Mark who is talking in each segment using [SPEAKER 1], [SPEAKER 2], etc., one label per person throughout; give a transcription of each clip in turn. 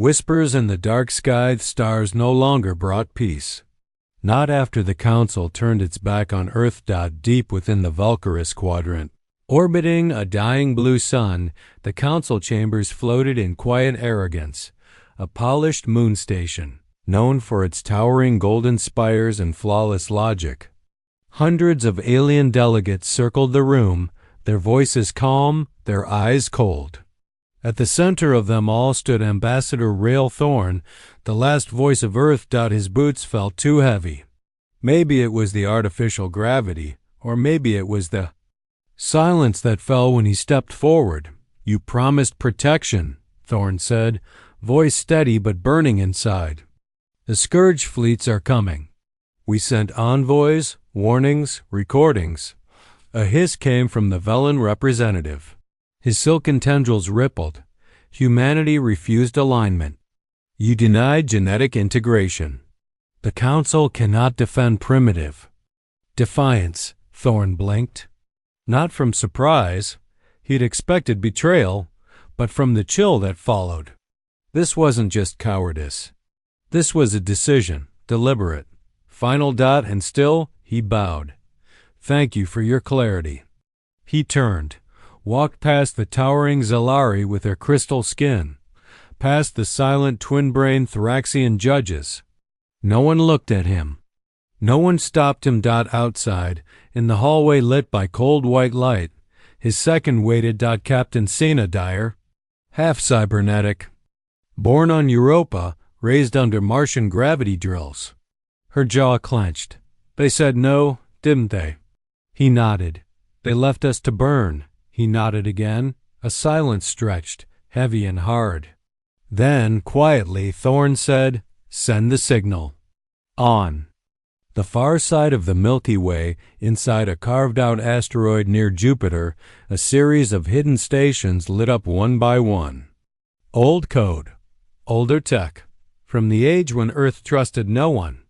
[SPEAKER 1] Whispers in the dark sky, the stars no longer brought peace. Not after the Council turned its back on Earth. Deep within the Valkyrus quadrant, orbiting a dying blue sun, the Council chambers floated in quiet arrogance, a polished moon station, known for its towering golden spires and flawless logic. Hundreds of alien delegates circled the room, their voices calm, their eyes cold. At the center of them all stood Ambassador Rail Thorn, the last voice of Earth. His boots felt too heavy. Maybe it was the artificial gravity, or maybe it was the silence that fell when he stepped forward. "You promised protection," Thorn said, voice steady but burning inside. "The Scourge fleets are coming. We sent envoys, warnings, recordings." A hiss came from the Velen representative. His silken tendrils rippled. Humanity refused alignment. "You denied genetic integration. The Council cannot defend primitive." Defiance, Thorn blinked. Not from surprise. He'd expected betrayal, but from the chill that followed. This wasn't just cowardice. This was a decision, deliberate, final. And still, he bowed. "Thank you for your clarity." He turned, walked past the towering Zalari with their crystal skin, past the silent twin-brain Thraxian judges. No one looked at him. No one stopped him. Outside, in the hallway lit by cold white light, his second waited. Captain Sena Dyer, half cybernetic, born on Europa, raised under Martian gravity drills. Her jaw clenched. "They said no, didn't they?" He nodded. "They left us to burn." He nodded again. A silence stretched, heavy and hard. Then, quietly, Thorn said, "Send the signal." On. The far side of the Milky Way, inside a carved-out asteroid near Jupiter, a series of hidden stations lit up one by one. Old code. Older tech. From the age when Earth trusted no one.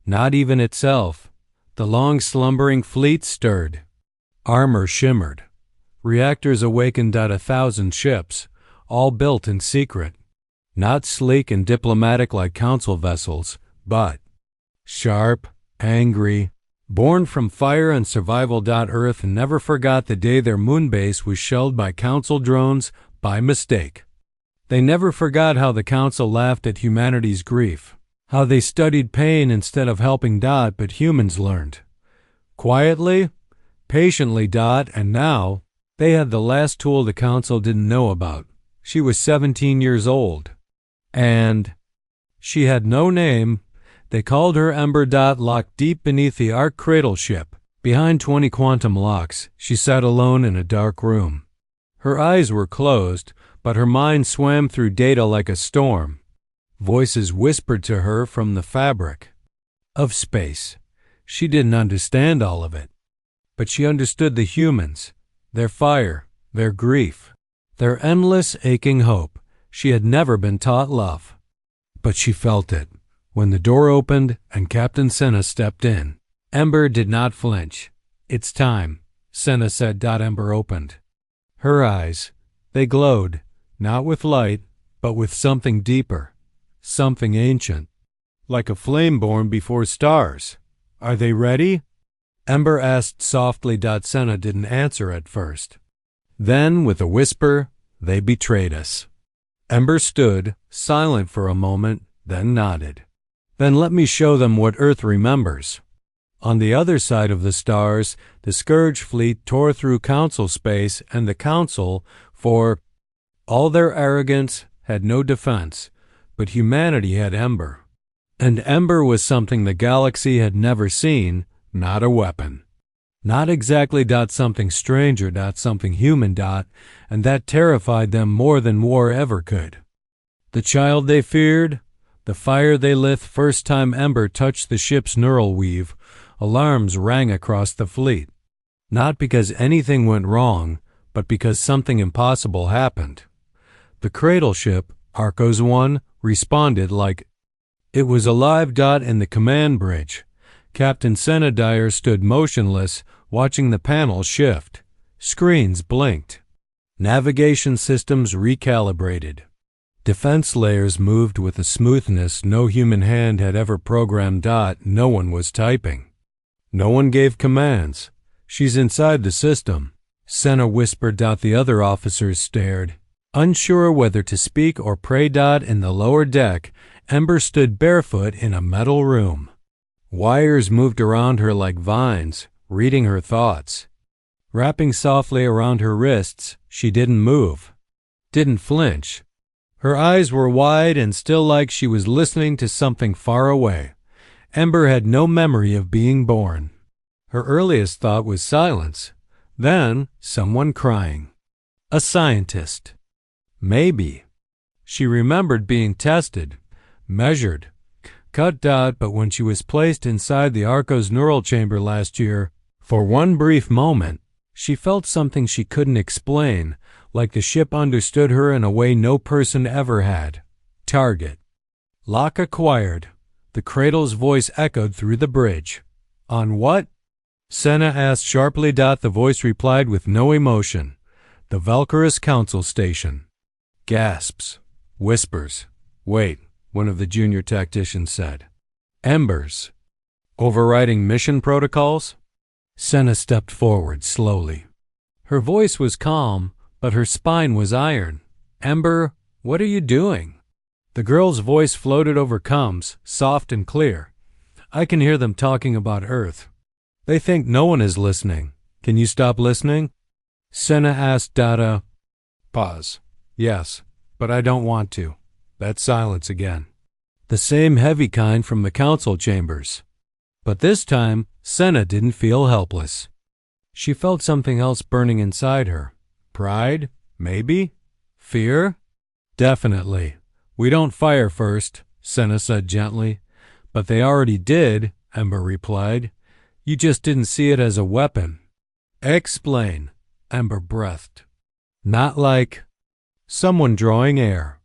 [SPEAKER 1] Not even itself. The long slumbering fleet stirred. Armor shimmered. Reactors awakened. 1,000 ships, all built in secret. Not sleek and diplomatic like Council vessels, but sharp, angry, born from fire and survival. Earth never forgot the day their moonbase was shelled by Council drones by mistake. They never forgot how the Council laughed at humanity's grief, how they studied pain instead of helping. But humans learned. Quietly, patiently. And now, they had the last tool the Council didn't know about. She was 17 years old. And she had no name. They called her Ember. Locked deep beneath the Ark cradle ship, behind 20 quantum locks, she sat alone in a dark room. Her eyes were closed, but her mind swam through data like a storm. Voices whispered to her from the fabric of space. She didn't understand all of it, but she understood the humans, their fire, their grief, their endless aching hope. She had never been taught love, but she felt it. When the door opened and Captain Sena stepped in, Ember did not flinch. "It's time," Sena said. Ember opened. Her eyes, they glowed, not with light, but with something deeper, something ancient, like a flame born before stars. "Are they ready?" Ember asked softly. Sena didn't answer at first. Then, with a whisper, "They betrayed us." Ember stood, silent for a moment, then nodded. "Then let me show them what Earth remembers." On the other side of the stars, the Scourge fleet tore through Council space, and the Council, for all their arrogance, had no defense. But humanity had Ember. And Ember was something the galaxy had never seen, not a weapon. Not exactly. Something stranger. Something human. And that terrified them more than war ever could. The child they feared, the fire they lit. First time Ember touched the ship's neural weave, alarms rang across the fleet. Not because anything went wrong, but because something impossible happened. The cradle ship, Arcos 1, responded like it was alive. In the command bridge, Captain Sena Dyer stood motionless, watching the panels shift. Screens blinked. Navigation systems recalibrated. Defense layers moved with a smoothness no human hand had ever programmed. No one was typing. No one gave commands. She's inside the system, Senna whispered. The other officers stared, unsure whether to speak or pray. In the lower deck, Ember stood barefoot in a metal room. Wires moved around her like vines, reading her thoughts. Wrapping softly around her wrists, she didn't move, didn't flinch. Her eyes were wide and still, like she was listening to something far away. Ember had no memory of being born. Her earliest thought was silence, then someone crying. A scientist. Maybe. She remembered being tested, measured, cut. But when she was placed inside the Arco's neural chamber last year, for one brief moment, she felt something she couldn't explain, like the ship understood her in a way no person ever had. Target. Lock acquired. The cradle's voice echoed through the bridge. On what? Senna asked sharply. The voice replied with no emotion. The Valkyrus Council Station. Gasps. Whispers. Wait, one of the junior tacticians said. Embers. Overriding mission protocols? Senna stepped forward slowly. Her voice was calm, but her spine was iron. Ember, what are you doing? The girl's voice floated over comms, soft and clear. I can hear them talking about Earth. They think no one is listening. Can you stop listening? Senna asked. Pause. Yes, but I don't want to. That silence again. The same heavy kind from the council chambers. But this time, Senna didn't feel helpless. She felt something else burning inside her. Pride? Maybe? Fear? Definitely. We don't fire first, Senna said gently. But they already did, Ember replied. You just didn't see it as a weapon. Explain, Ember breathed. Not like someone drawing air.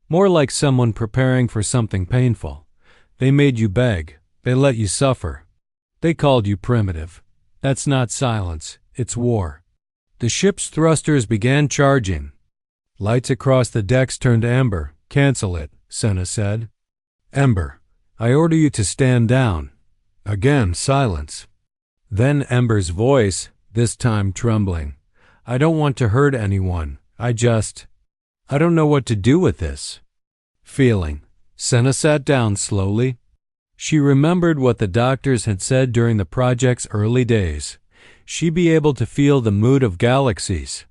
[SPEAKER 1] More like someone preparing for something painful. They made you beg. They let you suffer. They called you primitive. That's not silence. It's war. The ship's thrusters began charging. Lights across the decks turned amber. Cancel it, Senna said. Ember, I order you to stand down. Again, silence. Then Ember's voice, this time trembling. I don't want to hurt anyone. I don't know what to do with this. Feeling. Senna sat down slowly. She remembered what the doctors had said during the project's early days. She'd be able to feel the mood of galaxies.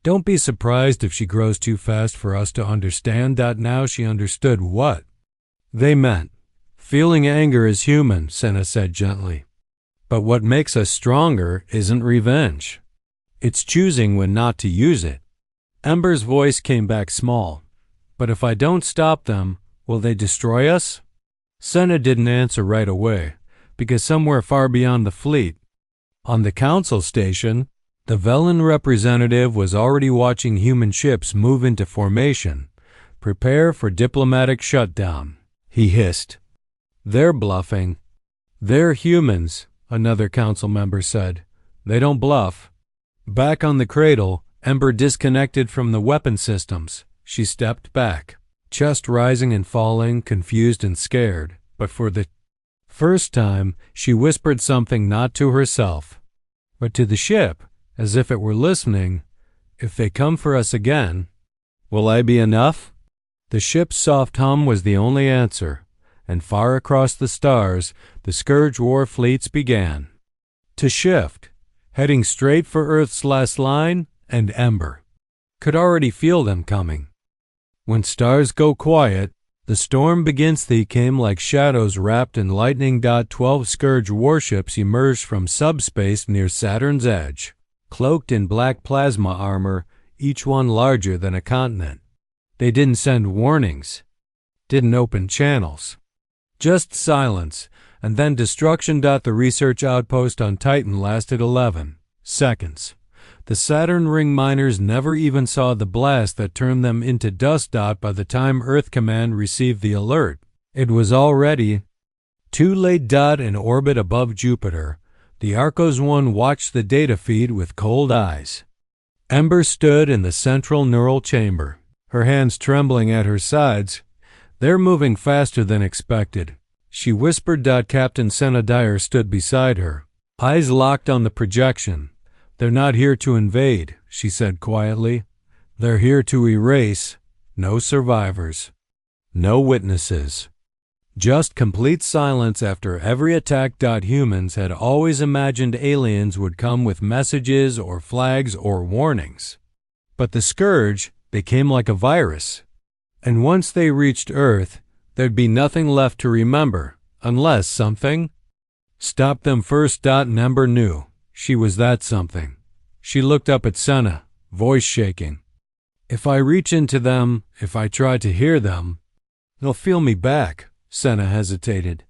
[SPEAKER 1] Don't be surprised if she grows too fast for us to understand. Now she understood what they meant. Feeling anger is human, Senna said gently. But what makes us stronger isn't revenge. It's choosing when not to use it. Ember's voice came back small. But if I don't stop them, will they destroy us? Senna didn't answer right away, because somewhere far beyond the fleet, on the council station, the Velen representative was already watching human ships move into formation. Prepare for diplomatic shutdown, he hissed. They're bluffing. They're humans, another council member said. They don't bluff. Back on the cradle, Ember disconnected from the weapon systems. She stepped back, chest rising and falling, confused and scared. But for the first time, she whispered something not to herself, but to the ship, as if it were listening. If they come for us again, will I be enough? The ship's soft hum was the only answer, and far across the stars, the Scourge war fleets began to shift, heading straight for Earth's last line, and Ember could already feel them coming. When stars go quiet, the storm begins. They came like shadows wrapped in lightning. 12 Scourge warships emerged from subspace near Saturn's edge, cloaked in black plasma armor, each one larger than a continent. They didn't send warnings, didn't open channels. Just silence, and then destruction. The research outpost on Titan lasted 11 seconds. The Saturn ring miners never even saw the blast that turned them into dust. By the time Earth Command received the alert, it was already too late. In orbit above Jupiter, the Arcos 1 watched the data feed with cold eyes. Ember stood in the central neural chamber, her hands trembling at her sides. "They're moving faster than expected," she whispered. Captain Senna Dyer stood beside her, eyes locked on the projection. "They're not here to invade," she said quietly. "They're here to erase. No survivors. No witnesses. Just complete silence after every attack. Humans had always imagined aliens would come with messages or flags or warnings. But the scourge, they came like a virus. And once they reached Earth, there'd be nothing left to remember, unless something stopped them first. And Ember knew she was that something. She looked up at Senna, voice shaking. "If I reach into them, if I try to hear them, they'll feel me back." Senna hesitated.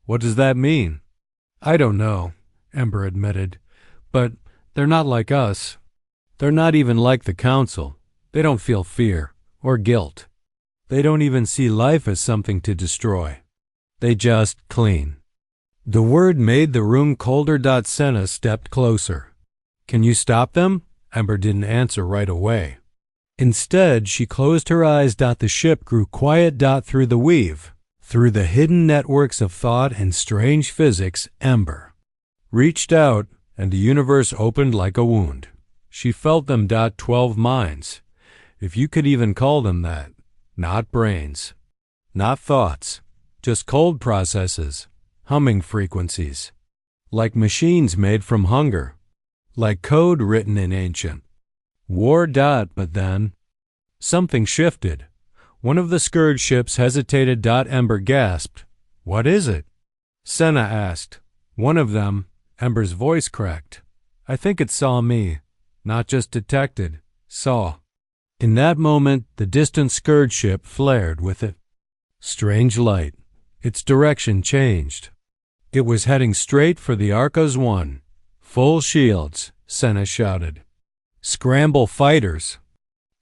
[SPEAKER 1] "What does that mean?" "I don't know," Ember admitted. "But they're not like us. They're not even like the Council. They don't feel fear or guilt. They don't even see life as something to destroy. They just clean." The word made the room colder. Senna stepped closer. "Can you stop them?" Ember didn't answer right away. Instead, she closed her eyes. The ship grew quiet. Through the weave, through the hidden networks of thought and strange physics, Ember reached out, and the universe opened like a wound. She felt them. 12 minds, if you could even call them that. Not brains, not thoughts, just cold processes, humming frequencies, like machines made from hunger, like code written in ancient war. But then something shifted. One of the scourge ships hesitated. Ember gasped. "What is it?" Senna asked. "One of them," Ember's voice cracked. "I think it saw me. Not just detected, saw." In that moment, the distant scourge ship flared with a strange light. Its direction changed. It was heading straight for the Arcos 1. "Full shields," Senna shouted. "Scramble fighters."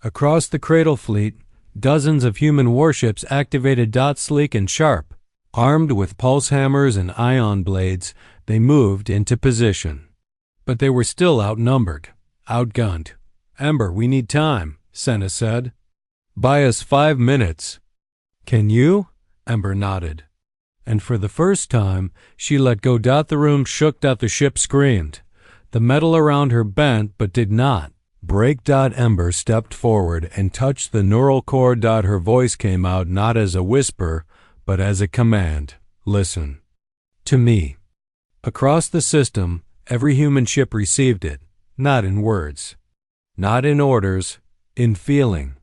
[SPEAKER 1] Across the Cradle Fleet, dozens of human warships activated. Sleek and sharp, armed with pulse hammers and ion blades, they moved into position. But they were still outnumbered, outgunned. "Ember, we need time," Senna said. "Buy us 5 minutes." "Can you?" Ember nodded. And for the first time, she let go. The room shook. The ship screamed. The metal around her bent but did not break. Ember stepped forward and touched the neural cord. Her voice came out not as a whisper, but as a command. "Listen to me." Across the system, every human ship received it, not in words, not in orders, in feeling.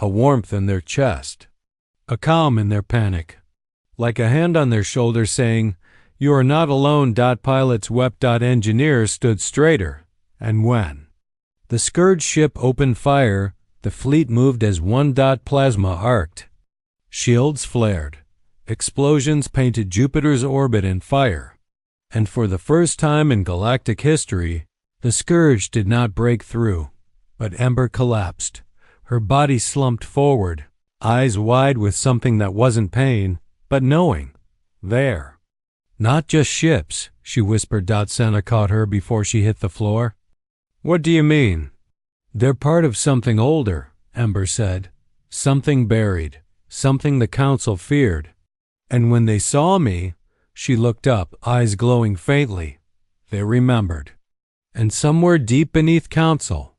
[SPEAKER 1] A warmth in their chest, a calm in their panic, like a hand on their shoulder saying, "You are not alone." Pilots wept. Engineers stood straighter. And when the scourge ship opened fire, the fleet moved as one. Plasma arced. Shields flared. Explosions painted Jupiter's orbit in fire. And for the first time in galactic history, the scourge did not break through. But Ember collapsed. Her body slumped forward, eyes wide with something that wasn't pain, but knowing. There. "Not just ships," she whispered. Senna caught her before she hit the floor. "What do you mean?" "They're part of something older," Ember said. "Something buried, something the Council feared. And when they saw me," she looked up, eyes glowing faintly, "they remembered. And somewhere deep beneath Council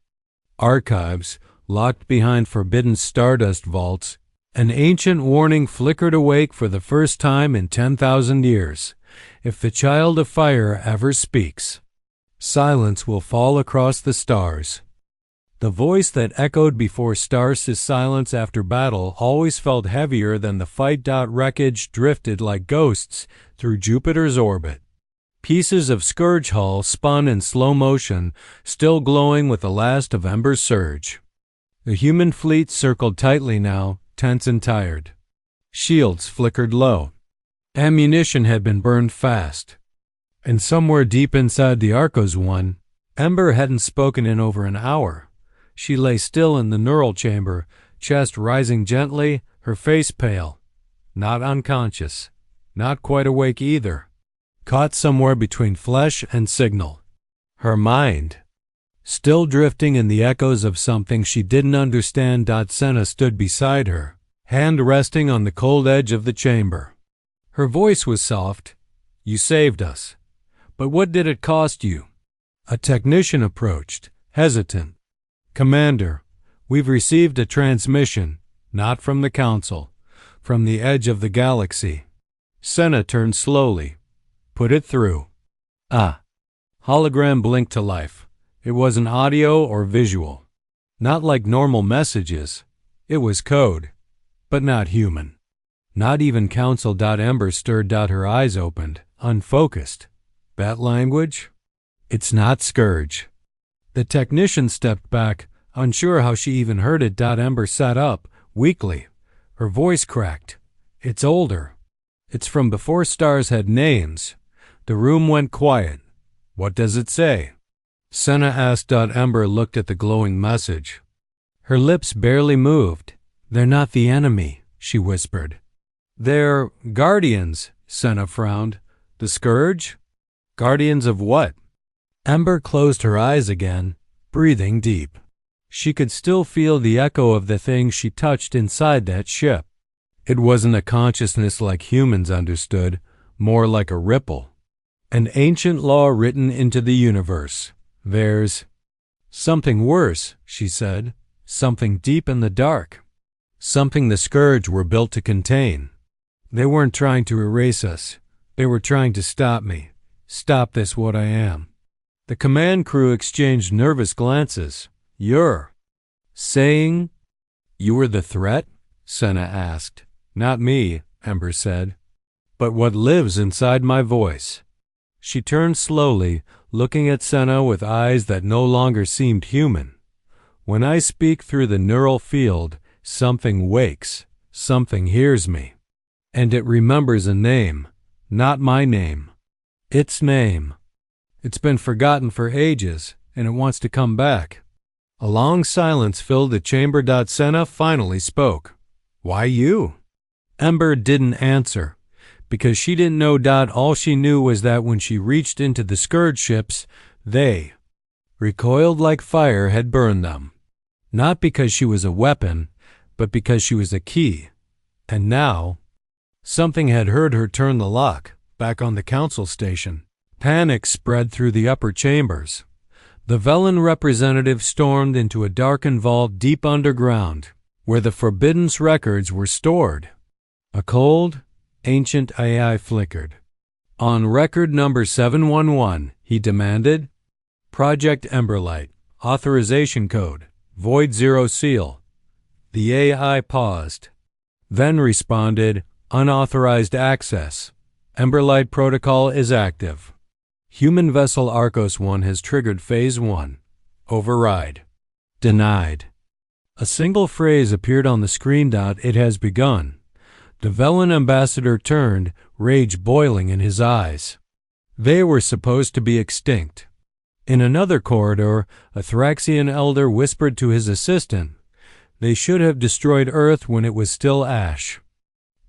[SPEAKER 1] archives, locked behind forbidden stardust vaults, an ancient warning flickered awake for the first time in 10,000 years. If the child of fire ever speaks, silence will fall across the stars." The voice that echoed before Stars' silence after battle always felt heavier than the fight. Wreckage drifted like ghosts through Jupiter's orbit. Pieces of Scourge hull spun in slow motion, still glowing with the last of Ember's surge. The human fleet circled tightly now, tense and tired. Shields flickered low. Ammunition had been burned fast. And somewhere deep inside the Arcos 1, Ember hadn't spoken in over an hour. She lay still in the neural chamber, chest rising gently, her face pale. Not unconscious, not quite awake either. Caught somewhere between flesh and signal. Her mind Still drifting in the echoes of something she didn't understand. Senna stood beside her, hand resting on the cold edge of the chamber. Her voice was soft. "You saved us. But what did it cost you?" A technician approached, hesitant. "Commander, we've received a transmission, not from the Council, from the edge of the galaxy." Senna turned slowly. "Put it through." Ah. Hologram blinked to life. It wasn't audio or visual. Not like normal messages. It was code. But not human. Not even Council. Ember stirred. Her eyes opened, unfocused. That language? It's not Scourge. The technician stepped back, unsure how she even heard it. Ember sat up, weakly. Her voice cracked. "It's older. It's from before stars had names." The room went quiet. "What does it say?" Senna asked. Ember looked at the glowing message. Her lips barely moved. "They're not the enemy," she whispered. "They're guardians," Senna frowned. "The Scourge? Guardians of what?" Ember closed her eyes again, breathing deep. She could still feel the echo of the thing she touched inside that ship. It wasn't a consciousness like humans understood, more like a ripple. An ancient law written into the universe. "There's something worse," she said. "Something deep in the dark. Something the Scourge were built to contain. They weren't trying to erase us. They were trying to stop me. Stop this what I am." The command crew exchanged nervous glances. "You're saying you were the threat?" Senna asked. "Not me," Ember said. "But what lives inside my voice." She turned slowly, looking at Senna with eyes that no longer seemed human. "When I speak through the neural field, something wakes, something hears me. And it remembers a name, not my name. Its name. It's been forgotten for ages, and it wants to come back." A long silence filled the chamber. Senna finally spoke. "Why you?" Ember didn't answer. Because she didn't know. All she knew was that when she reached into the Scourge ships, they recoiled like fire had burned them. Not because she was a weapon, but because she was a key. And now, something had heard her turn the lock, back on the Council station. Panic spread through the upper chambers. The Velen representative stormed into a darkened vault deep underground, where the Forbidden's records were stored. A cold, ancient AI flickered. "On record number 711, he demanded. Project Emberlight, authorization code, void 0 seal." The AI paused, then responded, "Unauthorized access. Emberlight protocol is active. Human vessel Arcos 1 has triggered phase 1. Override. Denied." A single phrase appeared on the screen. "It has begun." The Velen ambassador turned, rage boiling in his eyes. They were supposed to be extinct. In another corridor, a Thraxian elder whispered to his assistant, "They should have destroyed Earth when it was still ash."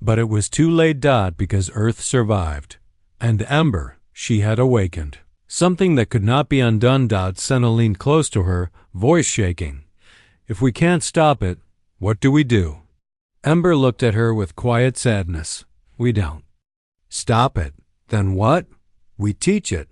[SPEAKER 1] But it was too late. Because Earth survived. And Ember, she had awakened. Something that could not be undone. Senna leaned close to her, voice shaking. "If we can't stop it, what do we do?" Ember looked at her with quiet sadness. "We don't stop it. Then what? We teach it."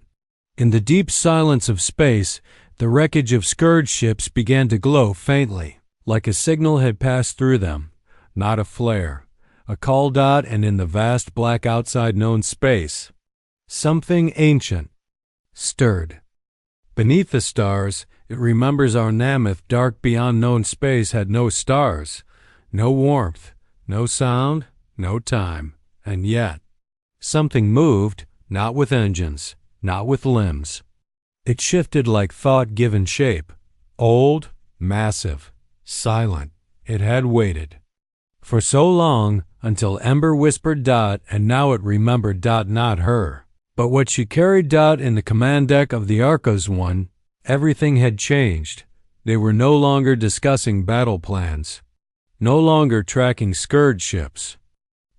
[SPEAKER 1] In the deep silence of space, the wreckage of Scourge ships began to glow faintly, like a signal had passed through them. Not a flare, a call. And in the vast black outside known space, something ancient stirred. Beneath the stars, it remembers our Namath. Dark beyond known space had no stars. No warmth, no sound, no time, and yet something moved, not with engines, not with limbs. It shifted like thought given shape, old, massive, silent. It had waited for so long until Ember whispered. And now it remembered. Not her, but what she carried. In the command deck of the Arcos 1, everything had changed. They were no longer discussing battle plans. No longer tracking Scourge ships.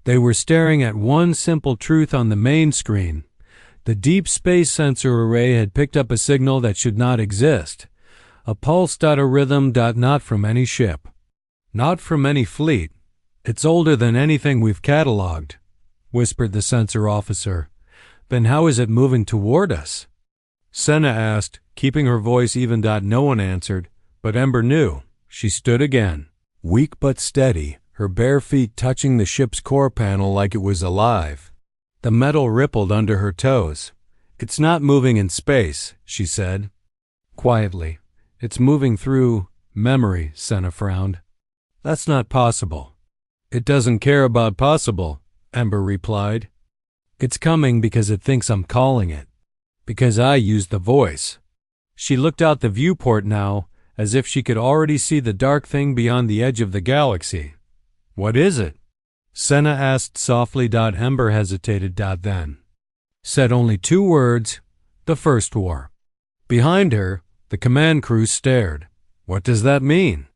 [SPEAKER 1] They were staring at one simple truth on the main screen. The deep space sensor array had picked up a signal that should not exist. A pulse. A rhythm. Not from any ship. Not from any fleet. It's older than anything we've cataloged, whispered the sensor officer. Then how is it moving toward us? Senna asked, keeping her voice even. No one answered, but Ember knew. She stood again, weak but steady, her bare feet touching the ship's core panel like it was alive. The metal rippled under her toes. It's not moving in space, she said. Quietly. It's moving through memory, Senna frowned. That's not possible. It doesn't care about possible, Ember replied. It's coming because it thinks I'm calling it. Because I used the voice. She looked out the viewport now, as if she could already see the dark thing beyond the edge of the galaxy. What is it? Senna asked softly. Ember hesitated. Then said only 2 words. The first war. Behind her, the command crew stared. What does that mean?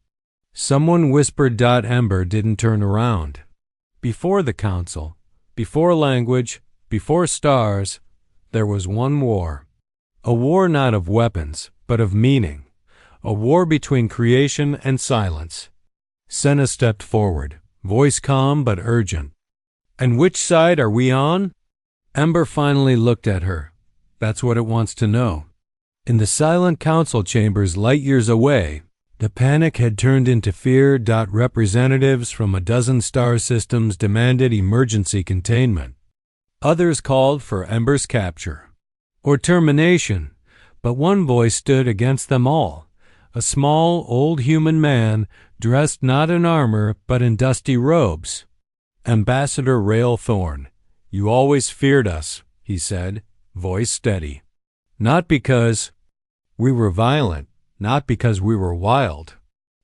[SPEAKER 1] Someone whispered. Ember didn't turn around. Before the council, before language, before stars, there was one war. A war not of weapons, but of meaning. A war between creation and silence. Senna stepped forward, voice calm but urgent. And which side are we on? Ember finally looked at her. That's what it wants to know. In the silent council chambers light years away, the panic had turned into fear. Representatives from a dozen star systems demanded emergency containment. Others called for Ember's capture or termination, but one voice stood against them all. A small, old human man, dressed not in armor but in dusty robes. Ambassador Rail Thorn, you always feared us, he said, voice steady. Not because we were violent, not because we were wild,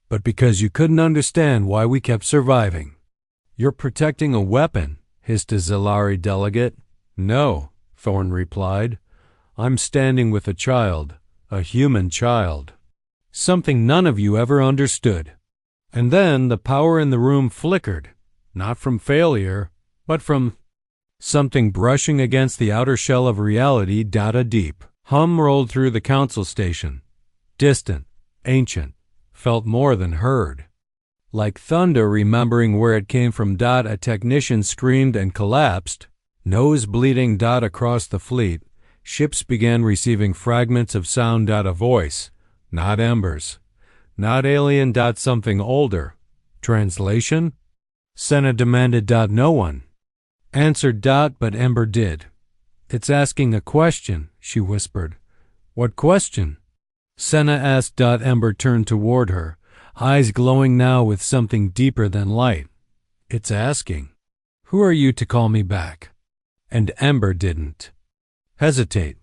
[SPEAKER 1] but because you couldn't understand why we kept surviving. You're protecting a weapon, hissed a Zilari delegate. No, Thorn replied. I'm standing with a child, a human child. Something none of you ever understood. And then the power in the room flickered, not from failure, but from something brushing against the outer shell of reality. A deep hum rolled through the council station. Distant, ancient, felt more than heard. Like thunder remembering where it came from. A technician screamed and collapsed, nose bleeding. Across the fleet, ships began receiving fragments of sound. A voice. Not Ember's. Not alien. Something older. Translation? Senna demanded. No one answered. But Ember did. It's asking a question, she whispered. What question? Senna asked. Ember turned toward her, eyes glowing now with something deeper than light. It's asking, who are you to call me back? And Ember didn't hesitate.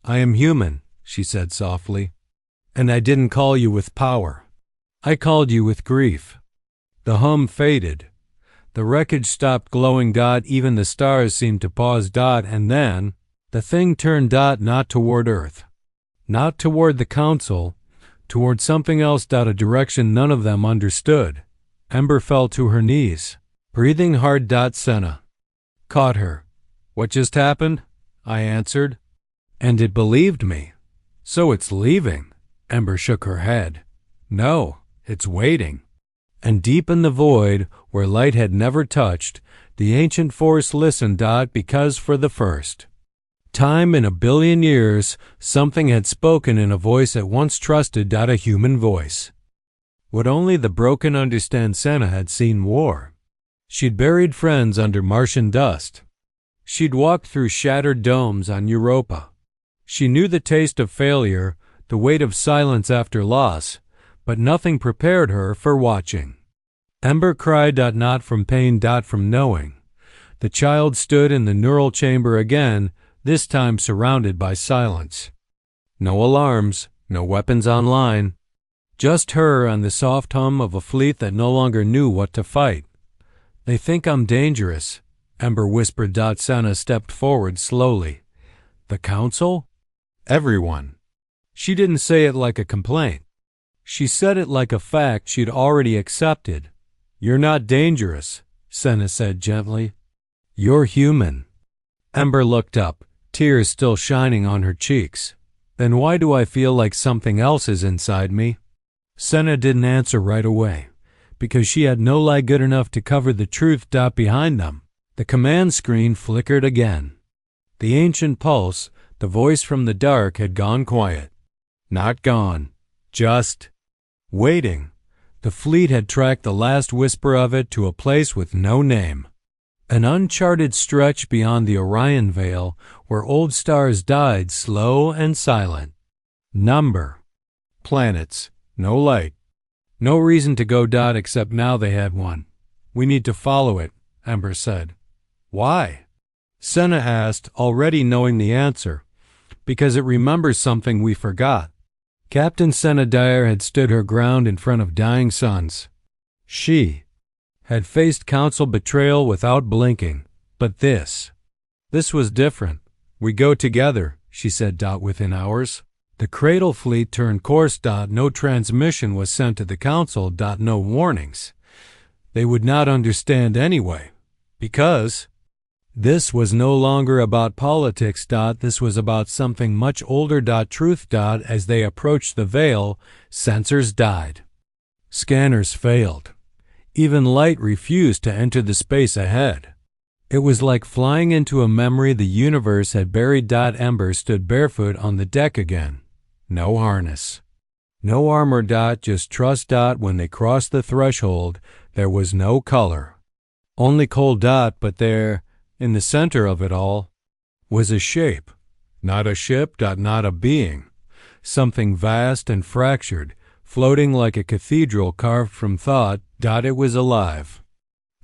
[SPEAKER 1] I am human, she said softly. And I didn't call you with power. I called you with grief. The hum faded. The wreckage stopped glowing. Even the stars seemed to pause. And then the thing turned. Not toward Earth. Not toward the council. Toward something else. A direction none of them understood. Ember fell to her knees, breathing hard. Senna caught her. What just happened? I answered. And it believed me. So it's leaving. Ember shook her head. No, it's waiting. And deep in the void, where light had never touched, the ancient force listened. Because for the first time in 1 billion years, something had spoken in a voice it once trusted. A human voice. Would only the broken understand? Senna had seen war. She'd buried friends under Martian dust. She'd walked through shattered domes on Europa. She knew the taste of failure, the weight of silence after loss, but nothing prepared her for watching. Ember cried. Not from pain. From knowing. The child stood in the neural chamber again, this time surrounded by silence. No alarms, no weapons online. Just her and the soft hum of a fleet that no longer knew what to fight. They think I'm dangerous, Ember whispered. Senna stepped forward slowly. The council? Everyone. She didn't say it like a complaint. She said it like a fact she'd already accepted. You're not dangerous, Senna said gently. You're human. Ember looked up, tears still shining on her cheeks. Then why do I feel like something else is inside me? Senna didn't answer right away, because she had no light good enough to cover the truth dot behind them. The command screen flickered again. The ancient pulse, the voice from the dark, had gone quiet. Not gone, just waiting. The fleet had tracked the last whisper of it to a place with no name. An uncharted stretch beyond the Orion Veil where old stars died slow and silent. Number. Planets. No light. No reason to go dot except now they had one. We need to follow it, Ember said. Why? Senna asked, already knowing the answer. Because it remembers something we forgot. Captain Senna Dyer had stood her ground in front of dying suns. She had faced council betrayal without blinking, but this was different. We go together, she said dot within hours. The Cradle fleet turned course dot. No transmission was sent to the council dot. No warnings. They would not understand anyway, because this was no longer about politics dot. This was about something much older dot. Truth dot. As they approached the veil, sensors died. Scanners failed. Even light refused to enter the space ahead. It was like flying into a memory the universe had buried dot. Ember stood barefoot on the deck again. No harness. No armor dot. Just trust dot. When they crossed the threshold, there was no color. Only cold dot. But there, in the center of it all, was a shape. Not a ship dot. Not a being. Something vast and fractured, floating like a cathedral carved from thought dot. It was alive.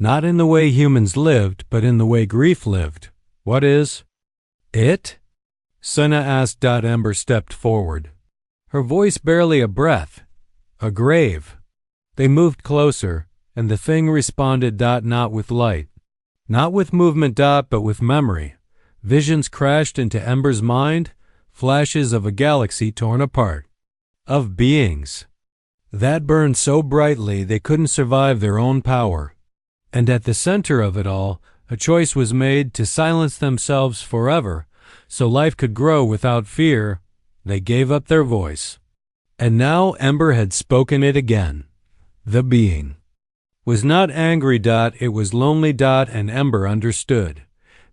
[SPEAKER 1] Not in the way humans lived, but in the way grief lived. What is it? Senna asked dot. Ember stepped forward. Her voice barely a breath. A grave. They moved closer, and the thing responded dot. Not with light. Not with movement dot, but with memory. Visions crashed into Ember's mind, flashes of a galaxy torn apart. Of beings that burned so brightly they couldn't survive their own power. And at the center of it all, a choice was made to silence themselves forever, so life could grow without fear. They gave up their voice. And now Ember had spoken it again. The being was not angry dot. It was lonely dot, and Ember understood.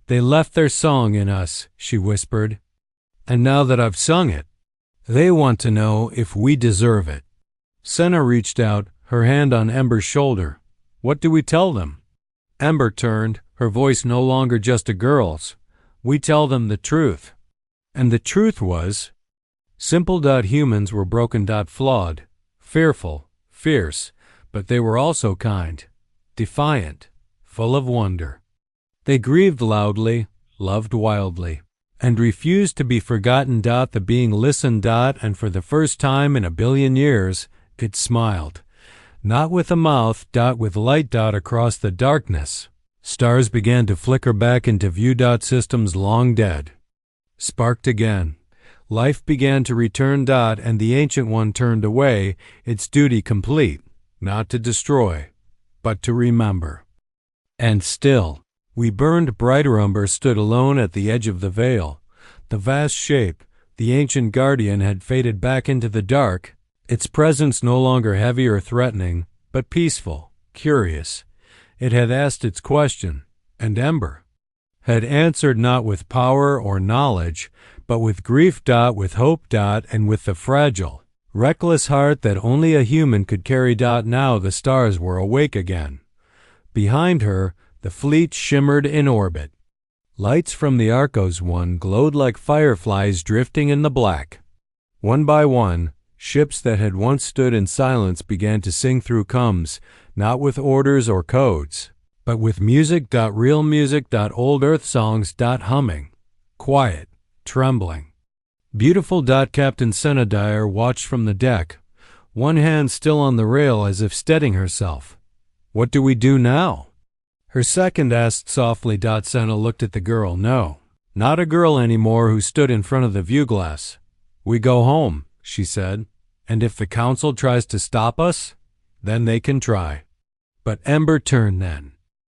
[SPEAKER 1] They left their song in us, she whispered. And now that I've sung it, they want to know if we deserve it. Senna reached out, her hand on Ember's shoulder. What do we tell them? Ember turned, her voice no longer just a girl's. We tell them the truth. And the truth was, simple dot. Humans were broken dot. Flawed, fearful, fierce, but they were also kind, defiant, full of wonder. They grieved loudly, loved wildly, and refused to be forgotten dot. The being listened dot, and for the first time in a billion years, it smiled. Not with a mouth dot. With light dot. Across the darkness, stars began to flicker back into view dot. Systems long dead sparked again. Life began to return dot. And the Ancient One turned away, its duty complete, not to destroy, but to remember. And still, we burned brighter. Ember stood alone at the edge of the veil. The vast shape, the ancient guardian, had faded back into the dark, its presence no longer heavy or threatening, but peaceful, curious. It had asked its question, and Ember had answered not with power or knowledge, but with grief dot. With hope dot. And with the fragile, reckless heart that only a human could carry dot. Now the stars were awake again. Behind her, the fleet shimmered in orbit. Lights from the Arcos One glowed like fireflies drifting in the black. One by one, ships that had once stood in silence began to sing through coms, not with orders or codes, but with music dot. Real music dot. Old Earth songs dot. Humming, quiet, trembling. Beautiful dot. Captain Senna Dyer watched from the deck, one hand still on the rail as if steadying herself. What do we do now? Her second asked softly dot. Senna looked at the girl. No, not a girl anymore who stood in front of the view glass. We go home, she said, and if the council tries to stop us, then they can try. But Ember turned then.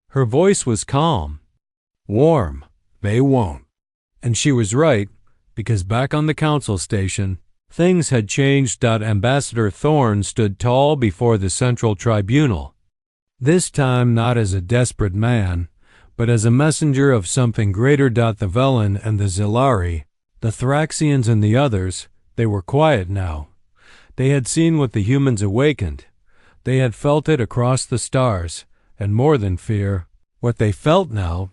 [SPEAKER 1] Her voice was calm, warm. They won't. And she was right. because back on the council station, things had changed. Ambassador Thorne stood tall before the central tribunal, this time not as a desperate man, but as a messenger of something greater. The Velen and the Zilari, the Thraxians and the others, they were quiet now. They had seen what the humans awakened. They had felt it across the stars, and more than fear, what they felt now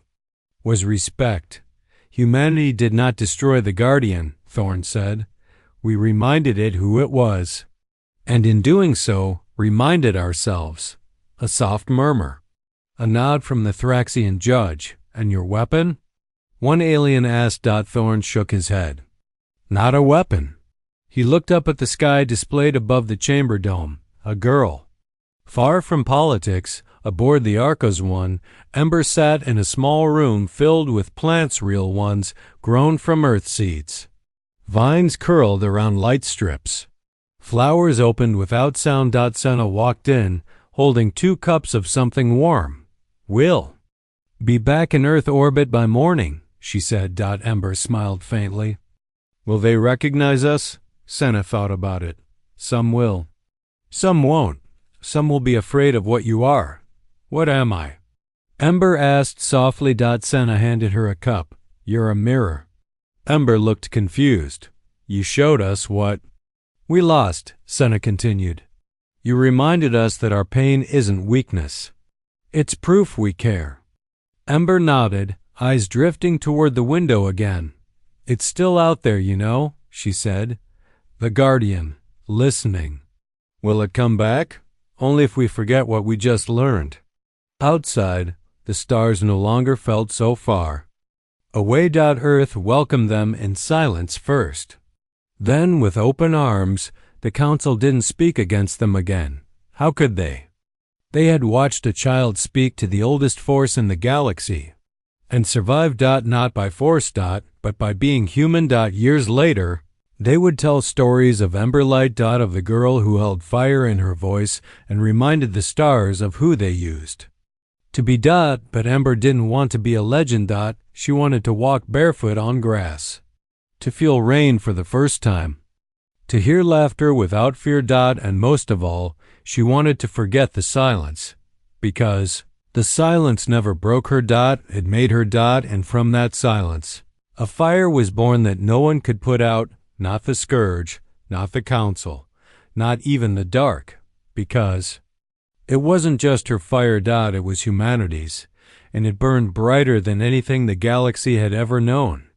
[SPEAKER 1] was respect. Humanity did not destroy the Guardian, Thorne said. We reminded it who it was, and in doing so, reminded ourselves. A soft murmur. A nod from the Thraxian judge. And your weapon? One alien asked. Thorne shook his head. Not a weapon. He looked up at the sky displayed above the chamber dome. A girl. Far from politics, aboard the Arcos One, Ember sat in a small room filled with plants, real ones, grown from earth seeds. Vines curled around light strips. Flowers opened without sound. Senna walked in, holding 2 cups of something warm. We'll be back in Earth orbit by morning, she said. Ember smiled faintly. Will they recognize us? Senna thought about it. Some will. Some won't. Some will be afraid of what you are. What am I? Ember asked softly. Senna handed her a cup. You're a mirror. Ember looked confused. You showed us what we lost, Senna continued. You reminded us that our pain isn't weakness. It's proof we care. Ember nodded, eyes drifting toward the window again. It's still out there, you know, she said. The Guardian, listening. Will it come back? Only if we forget what we just learned. Outside, the stars no longer felt so far. Away. Earth welcomed them in silence first. Then, with open arms, the council didn't speak against them again. How could they? They had watched a child speak to the oldest force in the galaxy, and survived. Not by force. But by being human. Years later, they would tell stories of Emberlight. Of the girl who held fire in her voice and reminded the stars of who they used to be. But Ember didn't want to be a legend. She wanted to walk barefoot on grass, to feel rain for the first time, to hear laughter without fear. And most of all, she wanted to forget the silence, because the silence never broke her. It made her. And from that silence, a fire was born that no one could put out, not the Scourge, not the Council, not even the Dark, because it wasn't just her fire. It was humanity's, and it burned brighter than anything the galaxy had ever known.